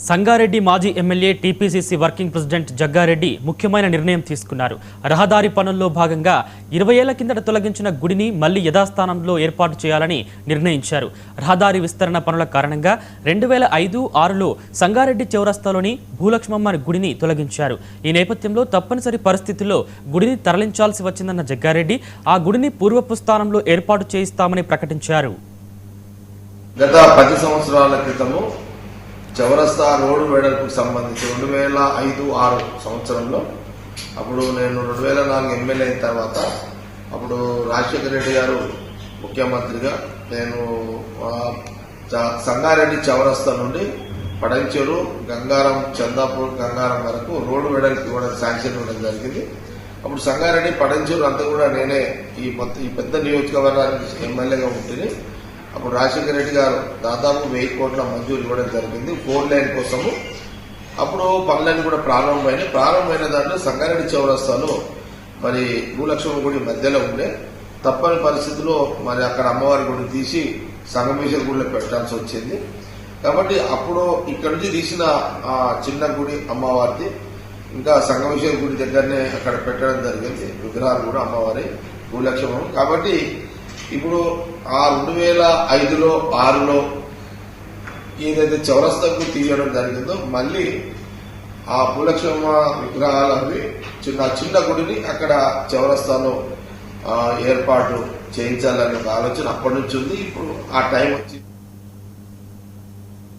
సంగారెడ్డి మాజీ MLA TPCC working president Jaggareddy ముఖ్యమైన నిర్ణయం తీసుకున్నారు. రహదారి పనుల్లో భాగంగా 20 ఏళ్ల కిందట తొలగించిన గుడిని మళ్లీ యథాస్థానంలో ఏర్పాటు చేయాలని నిర్ణయించారు. రహదారి విస్తరణ పనుల కారణంగా 2005-6లో సంగారెడ్డి చౌరస్తాలోని భూలక్ష్మమ్మ గుడిని తొలగించారు. ఈ నేపథ్యంలో తప్పనిసరి పరిస్థితుల్లో గుడిని తరలించాల్సి వచ్చిందన్న జగ్గారెడ్డి ఆ గుడిని పూర్వపు స్థానంలో ఏర్పాటు చేయిస్తామని ప్రకటించారు. గత 10 సంవత్సరాల క్రితము చౌరస్తా రోడ్డు వెడల్పుకు సంబంధించి 2005-6 సంవత్సరంలో అప్పుడు నేను 2004 ఎమ్మెల్యే అయిన తర్వాత అప్పుడు రాజశేఖర రెడ్డి గారు ముఖ్యమంత్రిగా నేను సంగారెడ్డి చౌరస్తా నుండి పడంచెరు గంగారం చందాపూర్ గంగారం వరకు రోడ్డు వెడల్పు ఇవ్వడం శాంక్షన్ ఇవ్వడం జరిగింది. అప్పుడు సంగారెడ్డి పడంచెరు అంతా కూడా నేనే ఈ పెద్ద నియోజకవర్గానికి ఎమ్మెల్యేగా ఉంటుంది. అప్పుడు రాజశేఖర రెడ్డి గారు దాదాపు 1000 కోట్ల మంజూరు ఇవ్వడం జరిగింది 4 లైన్ కోసము. అప్పుడు పనులన్నీ కూడా ప్రారంభమైన దాంట్లో సంగారెడ్డి చౌరస్తాలో మరి భూలక్ష్మి గుడి మధ్యలో ఉండే తప్పని పరిస్థితుల్లో మరి అక్కడ అమ్మవారి గుడిని తీసి సంగమేశ్వర గుడిలో పెట్టాల్సి వచ్చింది. కాబట్టి అప్పుడు ఇక్కడి నుంచి తీసిన ఆ చిన్న గుడి అమ్మవారిది ఇంకా సంగమేశ్వర గుడి దగ్గరనే అక్కడ పెట్టడం జరిగింది. విగ్రహాలు కూడా అమ్మవారి భూలక్ష్మి. కాబట్టి ఇప్పుడు ఆ 2005లో 6లో ఏదైతే చౌరస్తాకు తీయడం జరిగిందో మళ్ళీ ఆ భూలక్ష్మమ్మ విగ్రహాలు అవి చిన్న గుడిని అక్కడ చౌరస్తాలో ఏర్పాటు చేయించాలనే ఒక ఆలోచన అప్పటి నుంచి ఉంది. ఇప్పుడు ఆ టైం వచ్చింది.